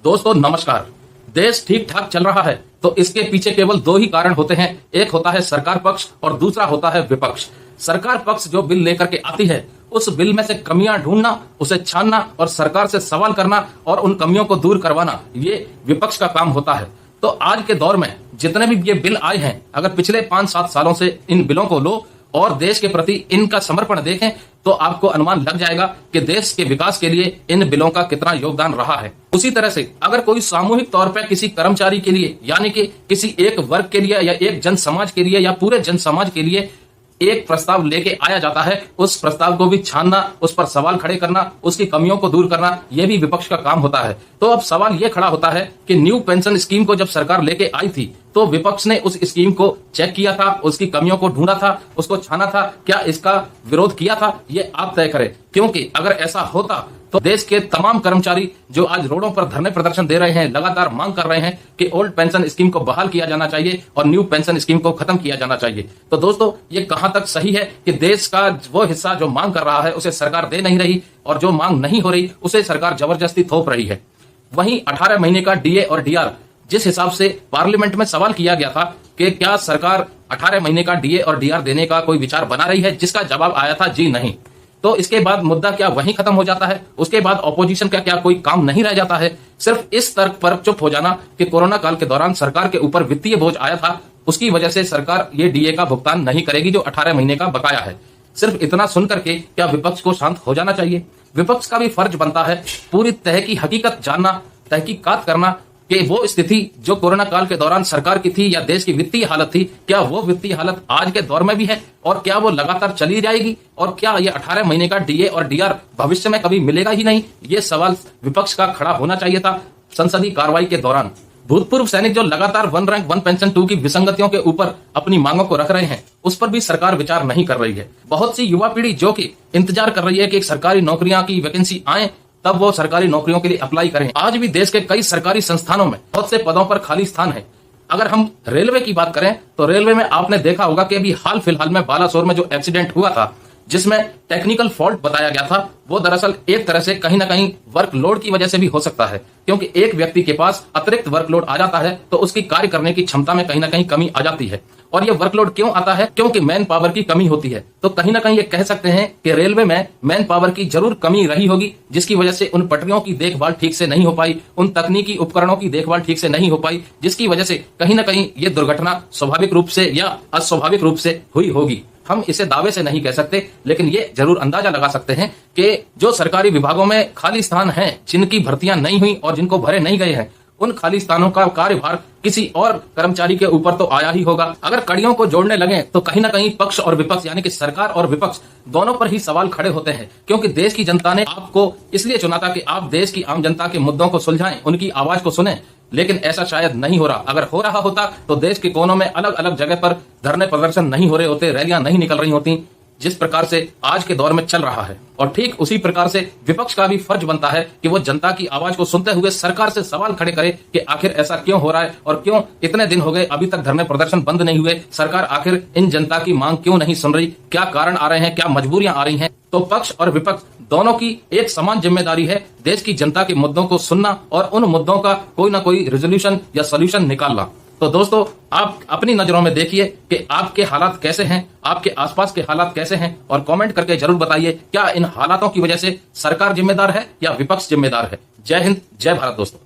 दोस्तों नमस्कार। देश ठीक ठाक चल रहा है तो इसके पीछे केवल दो ही कारण होते हैं। एक होता है सरकार पक्ष और दूसरा होता है विपक्ष। सरकार पक्ष जो बिल लेकर के आती है उस बिल में से कमियां ढूंढना, उसे छानना और सरकार से सवाल करना और उन कमियों को दूर करवाना, ये विपक्ष का काम होता है। तो आज के दौर में जितने भी ये बिल आए हैं, अगर पिछले 5-7 सालों से इन बिलों को लो और देश के प्रति इनका समर्पण देखें तो आपको अनुमान लग जाएगा कि देश के विकास के लिए इन बिलों का कितना योगदान रहा है। उसी तरह से अगर कोई सामूहिक तौर पर किसी कर्मचारी के लिए, यानी कि किसी एक वर्ग के लिए या एक जन समाज के लिए या पूरे जन समाज के लिए एक प्रस्ताव लेके आया जाता है, उस प्रस्ताव को भी छानना, उस पर सवाल खड़े करना, उसकी कमियों को दूर करना, यह भी विपक्ष का काम होता है। तो अब सवाल यह खड़ा होता है कि न्यू पेंशन स्कीम को जब सरकार लेके आई थी तो विपक्ष ने उस स्कीम को चेक किया था, उसकी कमियों को ढूंढा था, उसको छाना था, क्या इसका विरोध किया था, ये आप तय करें। क्योंकि अगर ऐसा होता तो देश के तमाम कर्मचारी जो आज रोडों पर धरने प्रदर्शन दे रहे हैं, लगातार मांग कर रहे हैं कि ओल्ड पेंशन स्कीम को बहाल किया जाना चाहिए और न्यू पेंशन स्कीम को खत्म किया जाना चाहिए। तो दोस्तों ये कहां तक सही है कि देश का वो हिस्सा जो मांग कर रहा है उसे सरकार दे नहीं रही और जो मांग नहीं हो रही उसे सरकार जबरदस्ती थोप रही है। वहीं 18 महीने का डीए और डीआर, जिस हिसाब से पार्लियामेंट में सवाल किया गया था कि क्या सरकार 18 महीने का डीए और डीआर देने का कोई विचार बना रही है, जिसका जवाब आया था जी नहीं। तो इसके बाद मुद्दा क्या वहीं खत्म हो जाता है? उसके बाद ऑपोजिशन का क्या कोई काम नहीं रह जाता है? सिर्फ इस तर्क पर चुप हो जाना कि कोरोना काल के दौरान सरकार के ऊपर वित्तीय बोझ आया था, उसकी वजह से सरकार ये डीए का भुगतान नहीं करेगी जो 18 महीने का बकाया है। सिर्फ इतना सुन करके क्या विपक्ष को शांत हो जाना चाहिए? विपक्ष का भी फर्ज बनता है पूरी तरह की हकीकत जानना, तहकीकात करना कि वो स्थिति जो कोरोना काल के दौरान सरकार की थी या देश की वित्तीय हालत थी, क्या वो वित्तीय हालत आज के दौर में भी है और क्या वो लगातार चली जाएगी और क्या ये 18 महीने का डीए और डीआर भविष्य में कभी मिलेगा ही नहीं? ये सवाल विपक्ष का खड़ा होना चाहिए था संसदीय कार्रवाई के दौरान। भूतपूर्व सैनिक जो लगातार वन रैंक वन पेंशन 2 की विसंगतियों के ऊपर अपनी मांगों को रख रहे हैं, उस पर भी सरकार विचार नहीं कर रही है। बहुत सी युवा पीढ़ी जो कि इंतजार कर रही है कि सरकारी नौकरियां की वैकेंसी आए तब वो सरकारी नौकरियों के लिए अप्लाई करें। आज भी देश के कई सरकारी संस्थानों में बहुत से पदों पर खाली स्थान है। अगर हम रेलवे की बात करें तो रेलवे में आपने देखा होगा कि अभी हाल फिलहाल में बालासोर में जो एक्सीडेंट हुआ था, जिसमें टेक्निकल फॉल्ट बताया गया था, वो दरअसल एक तरह से कहीं ना कहीं वर्कलोड की वजह से भी हो सकता है। क्योंकि एक व्यक्ति के पास अतिरिक्त वर्कलोड आ जाता है तो उसकी कार्य करने की क्षमता में कहीं ना कहीं कमी आ जाती है। और ये वर्कलोड क्यों आता है? क्योंकि मैन पावर की कमी होती है। तो कहीं ना कहीं ये कह सकते हैं कि रेलवे में मैन पावर की जरूर कमी रही होगी, जिसकी वजह से उन पटरियों की देखभाल ठीक से नहीं हो पाई, उन तकनीकी उपकरणों की देखभाल ठीक से नहीं हो पाई, जिसकी वजह से कहीं ना कहीं ये दुर्घटना स्वाभाविक रूप से या अस्वाभाविक रूप से हुई होगी। हम इसे दावे से नहीं कह सकते, लेकिन ये जरूर अंदाजा लगा सकते हैं कि जो सरकारी विभागों में खाली स्थान हैं, जिनकी भर्तियां नहीं हुई और जिनको भरे नहीं गए हैं, उन खाली स्थानों का कार्यभार किसी और कर्मचारी के ऊपर तो आया ही होगा। अगर कड़ियों को जोड़ने लगे तो कहीं ना कहीं पक्ष और विपक्ष, यानी कि सरकार और विपक्ष दोनों पर ही सवाल खड़े होते हैं। क्योंकि देश की जनता ने आपको इसलिए चुना था कि आप देश की आम जनता के मुद्दों को सुलझाएं, उनकी आवाज को सुने। लेकिन ऐसा शायद नहीं हो रहा। अगर हो रहा होता तो देश के कोनों में अलग अलग जगह पर धरने प्रदर्शन नहीं हो रहे होते, रैलियां नहीं निकल रही होती, जिस प्रकार से आज के दौर में चल रहा है। और ठीक उसी प्रकार से विपक्ष का भी फर्ज बनता है कि वो जनता की आवाज को सुनते हुए सरकार से सवाल खड़े करे कि आखिर ऐसा क्यों हो रहा है और क्यों इतने दिन हो गए अभी तक धरने प्रदर्शन बंद नहीं हुए। सरकार आखिर इन जनता की मांग क्यों नहीं सुन रही? क्या कारण आ रहे हैं? क्या मजबूरियां आ रही हैं? तो पक्ष और विपक्ष दोनों की एक समान जिम्मेदारी है देश की जनता के मुद्दों को सुनना और उन मुद्दों का कोई ना कोई रेजोल्यूशन या सोल्यूशन निकालना। तो दोस्तों आप अपनी नजरों में देखिए कि आपके हालात कैसे हैं, आपके आसपास के हालात कैसे हैं और कमेंट करके जरूर बताइए क्या इन हालातों की वजह से सरकार जिम्मेदार है या विपक्ष जिम्मेदार है। जय हिंद, जय भारत दोस्तों।